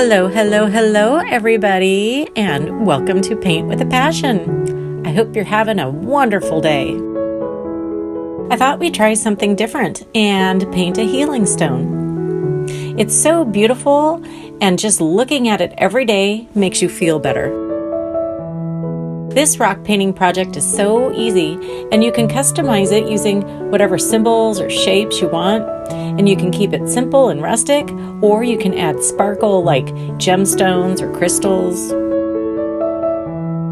Hello, hello, hello, everybody, and welcome to Paint with a Passion. I hope you're having a wonderful day. I thought we'd try something different and paint a healing stone. It's so beautiful, and just looking at it every day makes you feel better. This rock painting project is so easy, and you can customize it using whatever symbols or shapes you want, and you can keep it simple and rustic, or you can add sparkle like gemstones or crystals.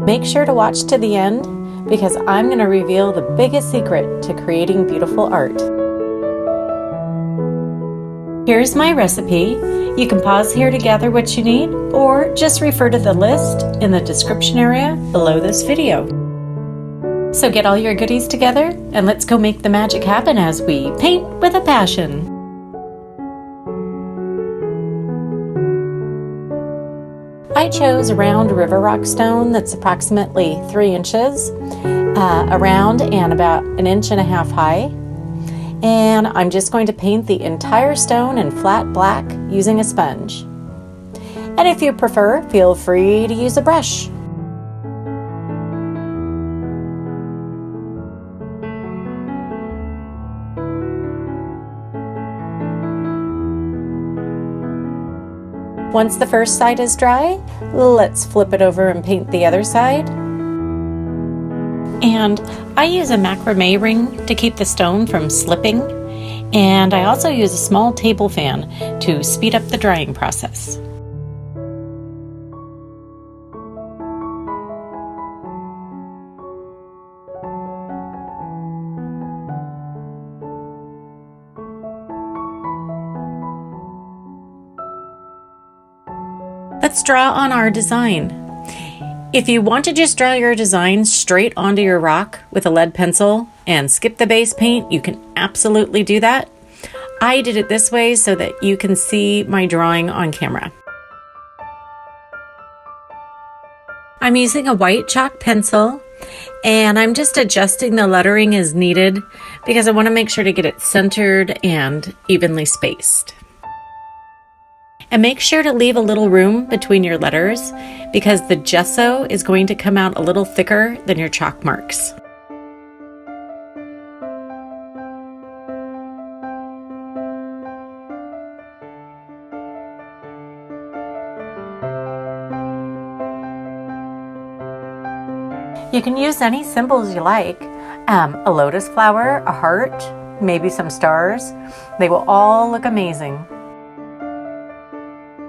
Make sure to watch to the end, because I'm going to reveal the biggest secret to creating beautiful art. Here's my recipe. You can pause here to gather what you need, or just refer to the list in the description area below this video. So get all your goodies together and let's go make the magic happen as we paint with a passion. I chose a round river rock stone that's approximately 3 inches around and about 1.5 inches high. And I'm just going to paint the entire stone in flat black using a sponge. And if you prefer, feel free to use a brush. Once the first side is dry, let's flip it over and paint the other side. And I use a macrame ring to keep the stone from slipping, and I also use a small table fan to speed up the drying process. Let's draw on our design. If you want to just draw your design straight onto your rock with a lead pencil and skip the base paint, you can absolutely do that. I did it this way so that you can see my drawing on camera. I'm using a white chalk pencil, and I'm just adjusting the lettering as needed because I want to make sure to get it centered and evenly spaced. And make sure to leave a little room between your letters because the gesso is going to come out a little thicker than your chalk marks. You can use any symbols you like, a lotus flower, a heart, maybe some stars. They will all look amazing.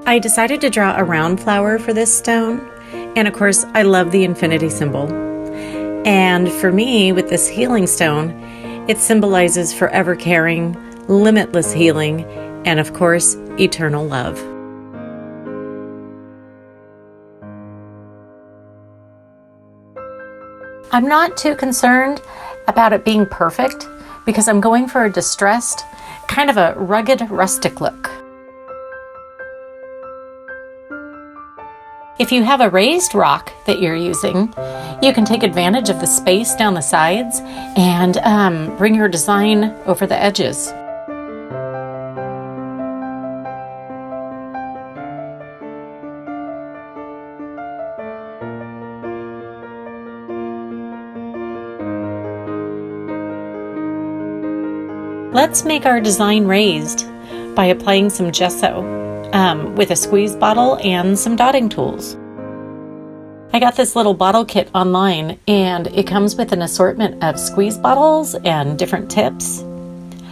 I decided to draw a round flower for this stone, and of course I love the infinity symbol. And for me, with this healing stone, it symbolizes forever caring, limitless healing, and of course, eternal love. I'm not too concerned about it being perfect because I'm going for a distressed, kind of a rugged, rustic look. If you have a raised rock that you're using, you can take advantage of the space down the sides and bring your design over the edges. Let's make our design raised by applying some gesso. With a squeeze bottle and some dotting tools. I got this little bottle kit online, and it comes with an assortment of squeeze bottles and different tips.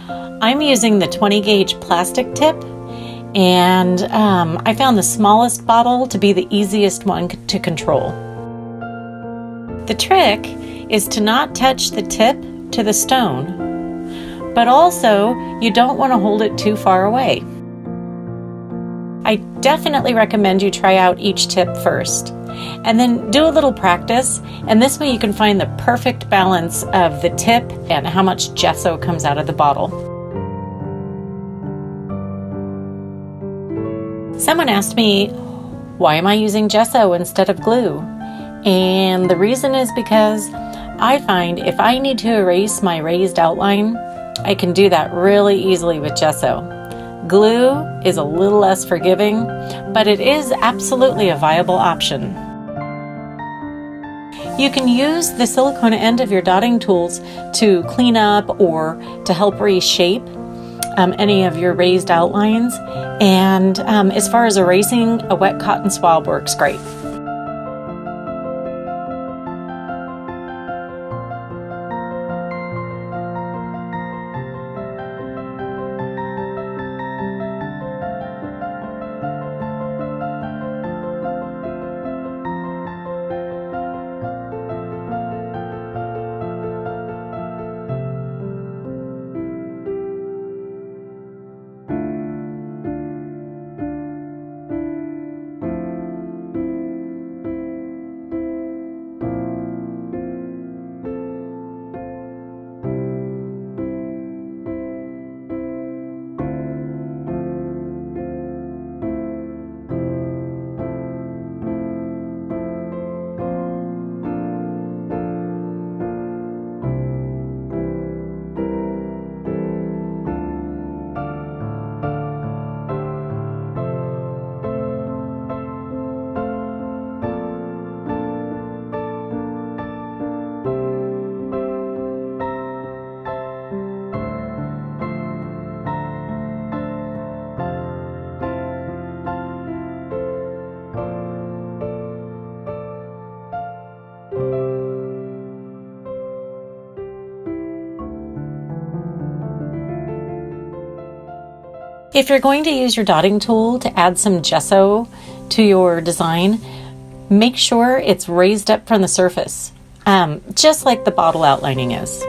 I'm using the 20 gauge plastic tip, and I found the smallest bottle to be the easiest one to control. The trick is to not touch the tip to the stone, but also you don't want to hold it too far away. I definitely recommend you try out each tip first, and then do a little practice, and this way you can find the perfect balance of the tip and how much gesso comes out of the bottle. Someone asked me, why am I using gesso instead of glue? And the reason is because I find if I need to erase my raised outline, I can do that really easily with gesso. Glue is a little less forgiving, but it is absolutely a viable option. You can use the silicone end of your dotting tools to clean up or to help reshape any of your raised outlines. And as far as erasing, a wet cotton swab works great. If you're going to use your dotting tool to add some gesso to your design, make sure it's raised up from the surface, just like the bottle outlining is.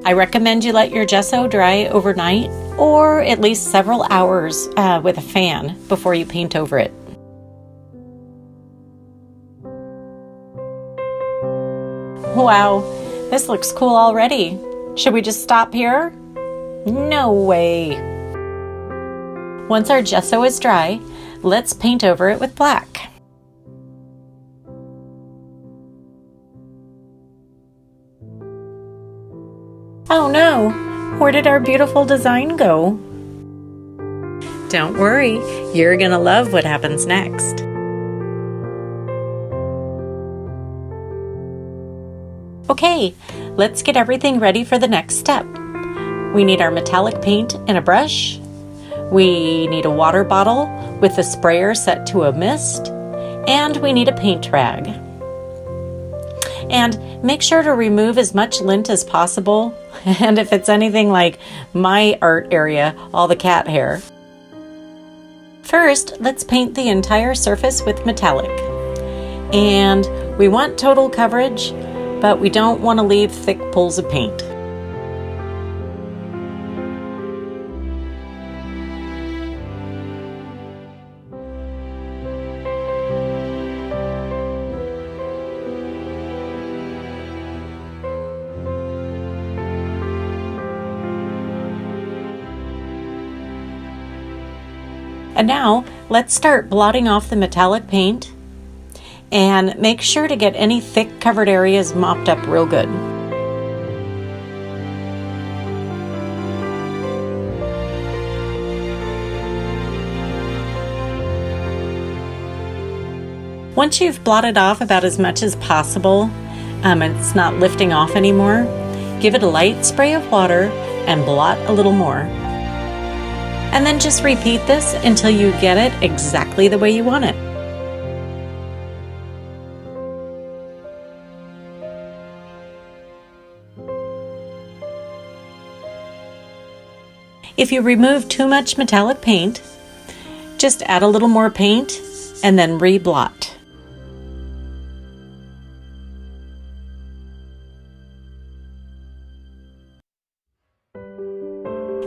I recommend you let your gesso dry overnight or at least several hours with a fan before you paint over it. Wow, this looks cool already. Should we just stop here? No way. Once our gesso is dry, let's paint over it with black. Oh no, where did our beautiful design go? Don't worry, you're gonna love what happens next. Okay, let's get everything ready for the next step. We need our metallic paint and a brush. We need a water bottle with the sprayer set to a mist. And we need a paint rag. And make sure to remove as much lint as possible. And if it's anything like my art area, all the cat hair. First, let's paint the entire surface with metallic. And we want total coverage, but we don't want to leave thick pools of paint. And now, let's start blotting off the metallic paint. And make sure to get any thick covered areas mopped up real good. Once you've blotted off about as much as possible, and it's not lifting off anymore, give it a light spray of water and blot a little more. And then just repeat this until you get it exactly the way you want it. If you remove too much metallic paint, just add a little more paint and then re-blot.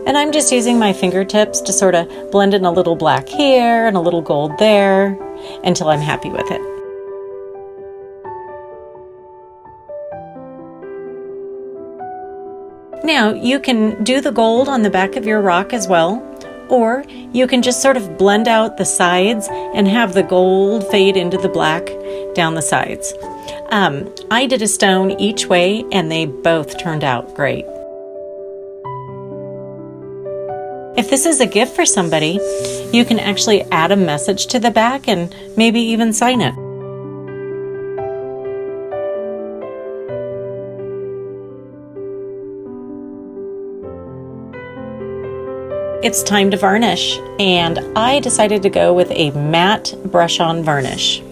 And I'm just using my fingertips to sort of blend in a little black here and a little gold there until I'm happy with it. Now, you can do the gold on the back of your rock as well, or you can just sort of blend out the sides and have the gold fade into the black down the sides. I did a stone each way and they both turned out great. If this is a gift for somebody, you can actually add a message to the back and maybe even sign it. It's time to varnish, and I decided to go with a matte brush-on varnish.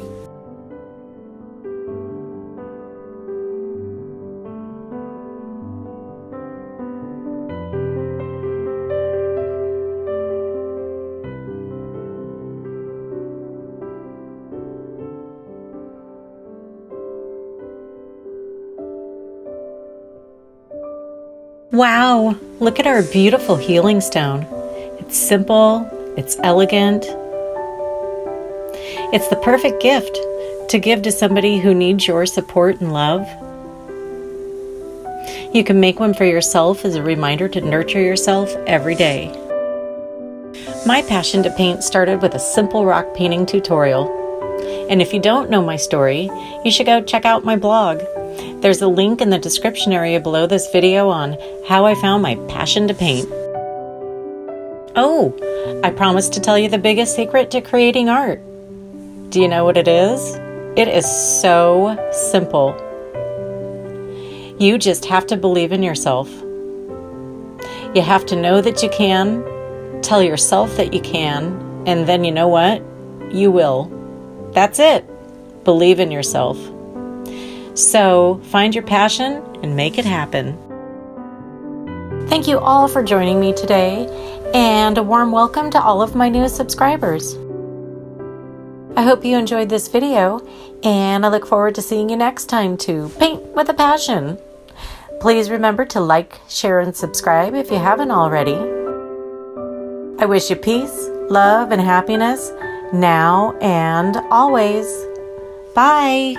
Wow, look at our beautiful healing stone. It's simple, it's elegant. It's the perfect gift to give to somebody who needs your support and love. You can make one for yourself as a reminder to nurture yourself every day. My passion to paint started with a simple rock painting tutorial. And if you don't know my story, you should go check out my blog. There's a link in the description area below this video on how I found my passion to paint. Oh, I promised to tell you the biggest secret to creating art. Do you know what it is? It is so simple. You just have to believe in yourself. You have to know that you can, tell yourself that you can, and then you know what? You will. That's it. Believe in yourself. So find your passion and make it happen. Thank you all for joining me today, and a warm welcome to all of my newest subscribers. I hope you enjoyed this video, and I look forward to seeing you next time to Paint with a Passion. Please remember to like, share, and subscribe if you haven't already. I wish you peace, love, and happiness now and always. Bye!